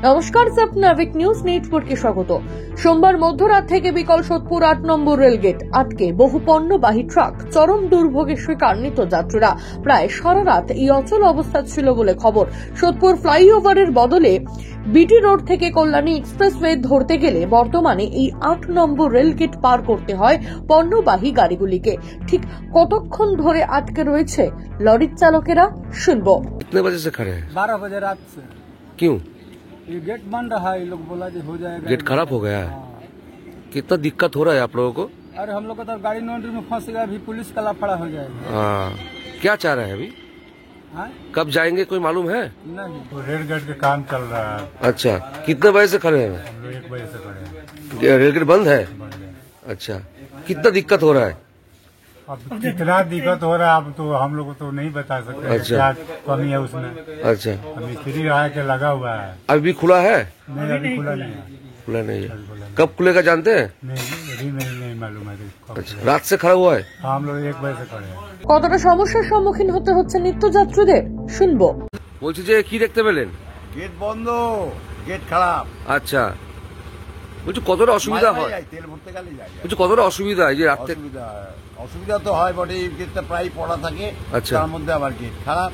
নমস্কার, সপনাভিক নিউজ নেটওয়ার্কে স্বাগত। সোমবার মধ্যরাত থেকে বিকল সোদপুর 8 নম্বর রেলগেট আটকে বহু পণ্যবাহী ট্রাক, চরম দুর্ভোগের শিকার নিত্যযাত্রীরা। প্রায় সারা রাত এই অচল অবস্থা ছিল বলে খবর। সোদপুর ফ্লাইওভারের বদলে বিটি রোড থেকে কল্যাণী এক্সপ্রেসওয়ে ধরতে গেলে বর্তমানে এই 8 নম্বর রেলগেট পার করতে হয় পণ্যবাহী গাড়িগুলিকে। ঠিক কতক্ষণ ধরে আটকে রয়েছে লরির চালকেরা, শুনবো। कितने बजे से खड़े हैं? 12 बजे रात से। क्यों? ये गेट बंद रहा, ये लोग बोला जी हो जाएगा। गेट खराब हो गया है? कितना दिक्कत हो रहा है आप लोगों को? अरे हम लोग का तो गाड़ी नोटरी में फंस गया, अभी पुलिस का लाफड़ा हो जाएगा। हाँ, क्या चाह रहे हैं अभी? हाँ? कब जाएंगे कोई मालूम है? नहीं, तो रेलगेट का काम चल रहा है। अच्छा, कितने बजे से खड़े हैं? हम लोग 1 बजे से खड़े हैं। रेलगेट बंद है? अच्छा, कितना दिक्कत हो रहा है? अब कितना दिक्कत हो रहा है अब तो हम लोग को तो नहीं बता सकते। अच्छा। क्या कमी है उसमें? अच्छा, अब मिस्त्री रहा के लगा हुआ है। अभी भी खुला है? नहीं, अभी खुला नहीं है। खुला नहीं है। कब खुलेगा जानते हैं? नहीं, अभी नहीं मालूम है कब अच्छा, खुलेगा। रात से खड़ा हुआ है? हाँ, हम लोग 1 बजे से खड़े हैं। কতটা সমস্যার সম্মুখীন হতে হচ্ছে নিত্যযাত্রীদের, শুনবো। বলছি যে কি দেখতে পেলেন? গেট বন্ধ, গেট খারাপ। আচ্ছা, বলছি কতটা অসুবিধা মাঝে হয়? যায়, তেল ভরতে গেলে যায়। বলছি কতটা অসুবিধা হয় যে রাত থেকে? অসুবিধা তো হয় বটে, গেটটা প্রায় পড়া থাকে। আচ্ছা। তার মধ্যে আবার গেট খারাপ,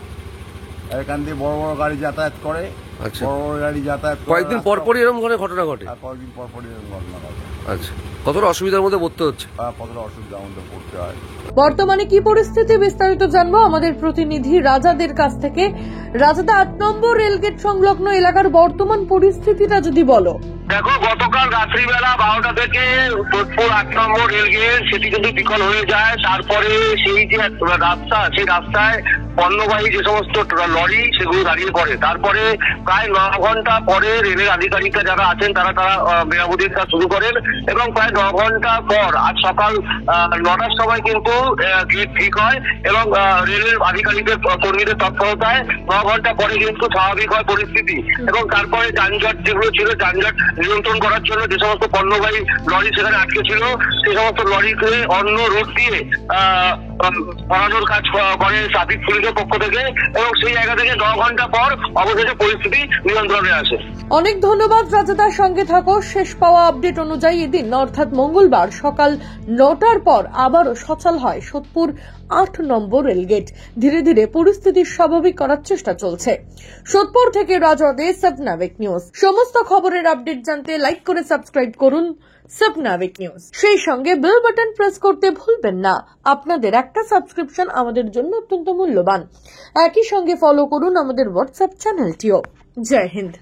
এখান দিয়ে বড় বড় গাড়ি যাতায়াত করে। আচ্ছা। বড় বড় গাড়ি যাতায়াত করে, কয়েকদিন পর পরই এরকম ধরনের ঘটনা ঘটে? আর কয়েকদিন পর পরই এরকম ঘটনা ঘটে। আচ্ছা, কতটা অসুবিধার মধ্যে পড়তে হচ্ছে? কতটা অসুবিধার মধ্যে পড়তে হয়। বর্তমানে কি পরিস্থিতি বিস্তারিত জানবো আমাদের প্রতিনিধি রাজাদের কাছ থেকে। রাজাদা, 8 নম্বর রেলগেট সংলগ্ন এলাকার বর্তমান পরিস্থিতিটা যদি বলো। দেখো, গতকাল রাত্রিবেলা 12টা থেকে সোদপুর 8 নম্বর রেলগেট সেটি কিন্তু বিকল হয়ে যায়। তারপরে সেই যে রাস্তা, সেই রাস্তায় পণ্যবাহী যে সমস্ত লরি সেগুলো দাঁড়িয়ে পড়ে। তারপরে প্রায় 9 ঘন্টা পরে রেলের আধিকারিকরা যারা আছেন তারা মেরামতির কাজ শুরু করেন এবং প্রায় 9 ঘন্টা পর আজ সকাল 9টার সময় কিন্তু গেট ঠিক হয় এবং রেলের আধিকারিকদের কর্মীদের তৎপরতায় 9 ঘন্টা পরে কিন্তু স্বাভাবিক হয় পরিস্থিতি। এবং তারপরে যানজট যেগুলো ছিল, যানজট নিয়ন্ত্রণ করার জন্য যে সমস্ত পণ্যবাহী লরি সেখানে আটকে ছিল সেই সমস্ত লরিকে অন্য রুট দিয়ে সরানোর কাজ করে ট্রাফিক পুলিশের পক্ষ থেকে এবং সেই জায়গা থেকে 9 ঘন্টা পর অবশেষে পরিস্থিতি নিয়ন্ত্রণে আসে। অনেক ধন্যবাদ রাজাদার, সঙ্গে থাকো। শেষ পাওয়া আপডেট অনুযায়ী এদিন অর্থাৎ মঙ্গলবার সকাল 9টার পর আবারও সচল হয় সোদপুর 8 নম্বর রেলগেট। ধীরে ধীরে পরিস্থিতি স্বাভাবিক করার চেষ্টা চলছে। সোদপুর থেকে রাজাদে, সপনাভিক নিউজ। সমস্ত খবরের আপডেট জানতে লাইক করে সাবস্ক্রাইব করুন সপনাভিক নিউজ। সেই সঙ্গে বেল বাটন প্রেস করতে ভুলবেন না। আপনাদের একটা সাবস্ক্রিপশন আমাদের জন্য অত্যন্ত মূল্যবান। একই সঙ্গে ফলো করুন আমাদের হোয়াটসঅ্যাপ চ্যানেলটিও। জয় হিন্দ।